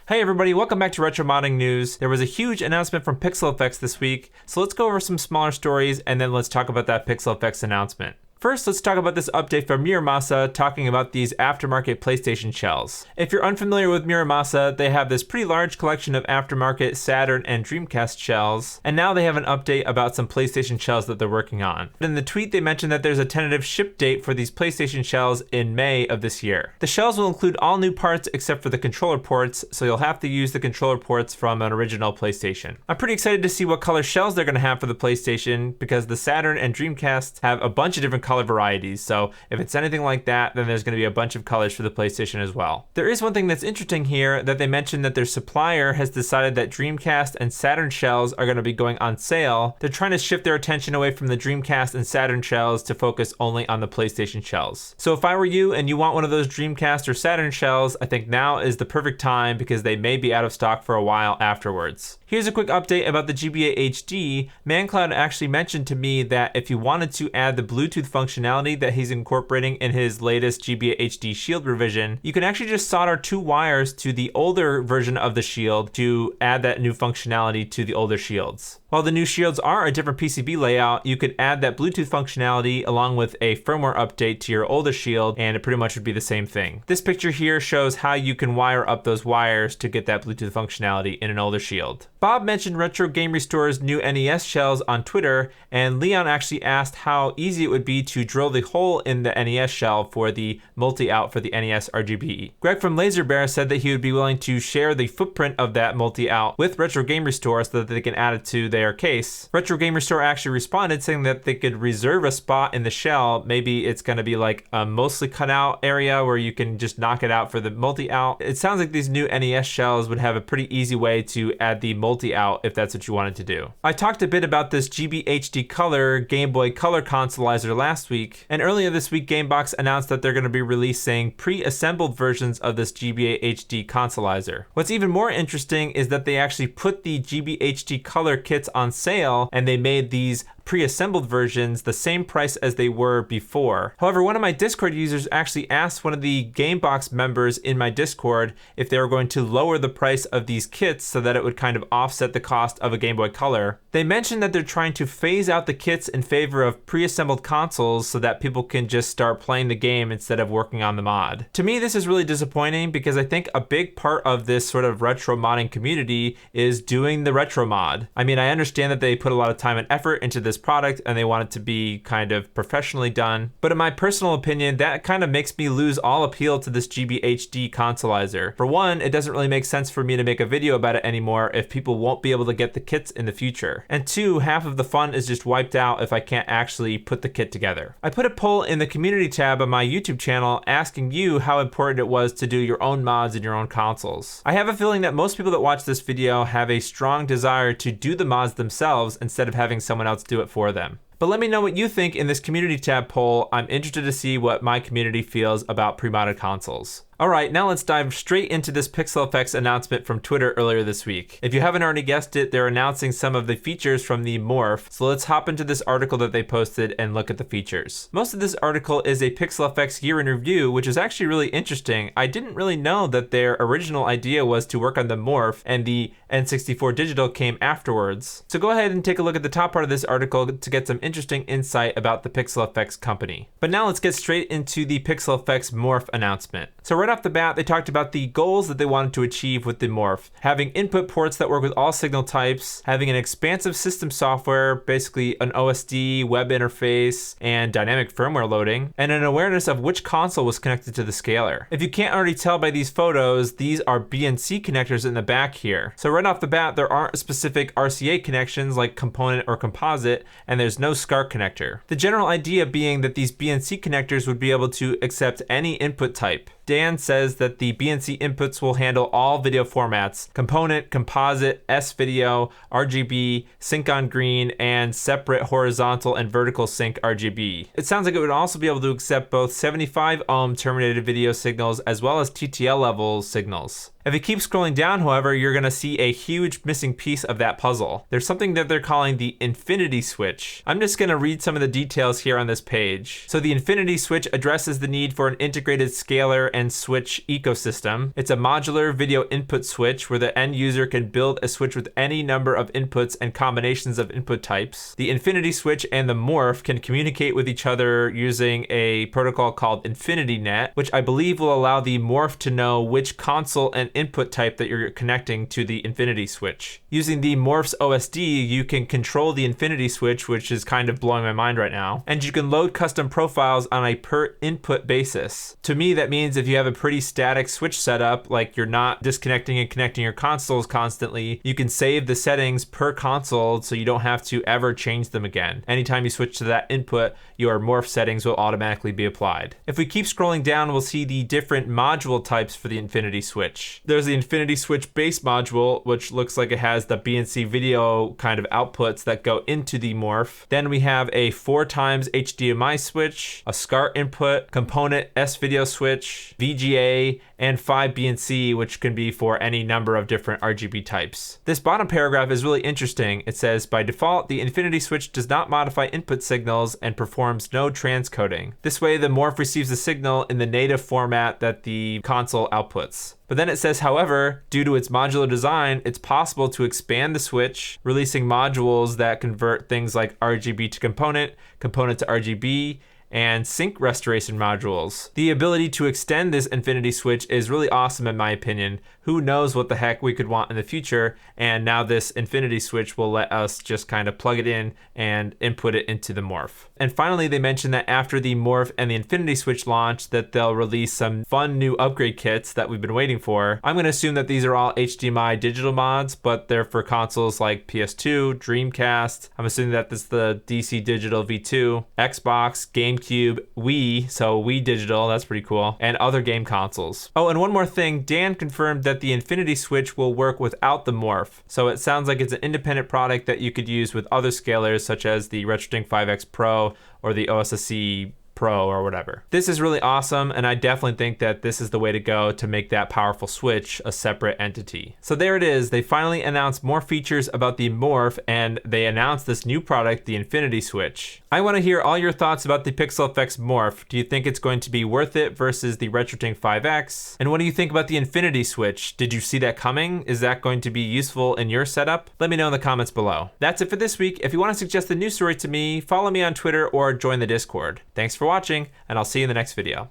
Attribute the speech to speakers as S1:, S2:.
S1: Hey everybody, welcome back to Retro Modding News. There was a huge announcement from PixelFX this week, so let's go over some smaller stories and then let's talk about that PixelFX announcement. First, let's talk about this update from Muramasa talking about these aftermarket PlayStation shells. If you're unfamiliar with Muramasa, they have this pretty large collection of aftermarket Saturn and Dreamcast shells, and now they have an update about some PlayStation shells that they're working on. In the tweet, they mentioned that there's a tentative ship date for these PlayStation shells in May of this year. The shells will include all new parts except for the controller ports, so you'll have to use the controller ports from an original PlayStation. I'm pretty excited to see what color shells they're going to have for the PlayStation, because the Saturn and Dreamcast have a bunch of different color varieties, so if it's anything like that, then there's going to be a bunch of colors for the PlayStation as well. There is one thing that's interesting here, that they mentioned that their supplier has decided that Dreamcast and Saturn shells are going to be going on sale. They're trying to shift their attention away from the Dreamcast and Saturn shells to focus only on the PlayStation shells. So if I were you and you want one of those Dreamcast or Saturn shells, I think now is the perfect time because they may be out of stock for a while afterwards. Here's a quick update about the gbaHD. ManCloud actually mentioned to me that if you wanted to add the Bluetooth functionality that he's incorporating in his latest gbaHD Shield revision, you can actually just solder two wires to the older version of the Shield to add that new functionality to the older Shields. While the new Shields are a different PCB layout, you could add that Bluetooth functionality along with a firmware update to your older Shield, and it pretty much would be the same thing. This picture here shows how you can wire up those wires to get that Bluetooth functionality in an older Shield. Bob mentioned Retro Game Restore's new NES shells on Twitter, and Leon actually asked how easy it would be to drill the hole in the NES shell for the Multiout for the NES RGB. Greg from Laser Bear said that he would be willing to share the footprint of that Multiout with Retro Game Restore so that they can add it to their case. Retro Game Restore actually responded saying that they could reserve a spot in the shell. Maybe it's going to be like a mostly cut out area where you can just knock it out for the Multiout. It sounds like these new NES shells would have a pretty easy way to add the Multiout if that's what you wanted to do. I talked a bit about this GBHD Color Game Boy Color Consolizer last week, and earlier this week GameBox announced that they're going to be releasing pre-assembled versions of this gbaHD Consolizer. What's even more interesting is that they actually put the gbaHD Color kits on sale, and they made these pre-assembled versions the same price as they were before. However, one of my Discord users actually asked one of the GameBox members in my Discord if they were going to lower the price of these kits so that it would kind of offset the cost of a Game Boy Color. They mentioned that they're trying to phase out the kits in favor of pre-assembled consoles so that people can just start playing the game instead of working on the mod. To me, this is really disappointing because I think a big part of this sort of retro modding community is doing the retro mod. I mean, I understand that they put a lot of time and effort into this product and they want it to be kind of professionally done, but in my personal opinion, that kind of makes me lose all appeal to this gbaHD Consolizer. For one, it doesn't really make sense for me to make a video about it anymore if people won't be able to get the kits in the future. And two, half of the fun is just wiped out if I can't actually put the kit together. I put a poll in the community tab on my YouTube channel asking you how important it was to do your own mods in your own consoles. I have a feeling that most people that watch this video have a strong desire to do the mods themselves instead of having someone else do it for them. But let me know what you think in this community tab poll. I'm interested to see what my community feels about pre-modded consoles. Alright, now let's dive straight into this PixelFX announcement from Twitter earlier this week. If you haven't already guessed it, they're announcing some of the features from the Morph, so let's hop into this article that they posted and look at the features. Most of this article is a PixelFX year in review, which is actually really interesting. I didn't really know that their original idea was to work on the Morph and the N64 Digital came afterwards. So go ahead and take a look at the top part of this article to get some interesting insight about the PixelFX company. But now let's get straight into the PixelFX Morph announcement. So right off the bat, they talked about the goals that they wanted to achieve with the Morph. Having input ports that work with all signal types, having an expansive system software, basically an OSD, web interface, and dynamic firmware loading, and an awareness of which console was connected to the scaler. If you can't already tell by these photos, these are BNC connectors in the back here. So right off the bat, there aren't specific RCA connections like component or composite, and there's no SCART connector. The general idea being that these BNC connectors would be able to accept any input type. Dan says that the BNC inputs will handle all video formats: component, composite, S-video, RGB, sync on green, and separate horizontal and vertical sync RGB. It sounds like it would also be able to accept both 75 ohm terminated video signals as well as TTL level signals. If you keep scrolling down, however, you're going to see a huge missing piece of that puzzle. There's something that they're calling the infinity switch. I'm just going to read some of the details here on this page. So the infinity switch addresses the need for an integrated scaler and switch ecosystem. It's a modular video input switch where the end user can build a switch with any number of inputs and combinations of input types. The infinity switch and the morph can communicate with each other using a protocol called InfinityNet, which I believe will allow the morph to know which console and input type that you're connecting to the infinity switch. Using the morph's OSD, you can control the infinity switch, which is kind of blowing my mind right now, and you can load custom profiles on a per input basis. To me, that means if you have a pretty static switch setup, like you're not disconnecting and connecting your consoles constantly, you can save the settings per console so you don't have to ever change them again. Anytime you switch to that input, your morph settings will automatically be applied. If we keep scrolling down, we'll see the different module types for the infinity switch. There's the infinity switch base module, which looks like it has the BNC video kind of outputs that go into the morph. Then we have a 4x HDMI switch, a SCART input, component S-video switch, VGA, and 5 BNC, which can be for any number of different RGB types. This bottom paragraph is really interesting. It says, by default, the infinity switch does not modify input signals and performs no transcoding. This way, the morph receives the signal in the native format that the console outputs. But then it says, however, due to its modular design, it's possible to expand the switch, releasing modules that convert things like RGB to component, component to RGB, and sync restoration modules. The ability to extend this infinity switch is really awesome in my opinion. Who knows what the heck we could want in the future, and now this infinity switch will let us just kind of plug it in and input it into the morph. And finally, they mentioned that after the morph and the infinity switch launch, that they'll release some fun new upgrade kits that we've been waiting for. I'm going to assume that these are all HDMI digital mods, but they're for consoles like PS2, Dreamcast. I'm assuming that this is the DC Digital V2, Xbox, GameCube, Wii, so Wii Digital, that's pretty cool, and other game consoles. Oh, and one more thing, Dan confirmed that the infinity switch will work without the morph. So it sounds like it's an independent product that you could use with other scalers such as the RetroTink 5X Pro or the OSSC Pro or whatever. This is really awesome, and I definitely think that this is the way to go to make that powerful switch a separate entity. So there it is. They finally announced more features about the morph, and they announced this new product, the infinity switch. I want to hear all your thoughts about the PixelFX Morph. Do you think it's going to be worth it versus the RetroTink 5X? And what do you think about the infinity switch? Did you see that coming? Is that going to be useful in your setup? Let me know in the comments below. That's it for this week. If you want to suggest a news story to me, follow me on Twitter or join the Discord. Thanks for watching, and I'll see you in the next video.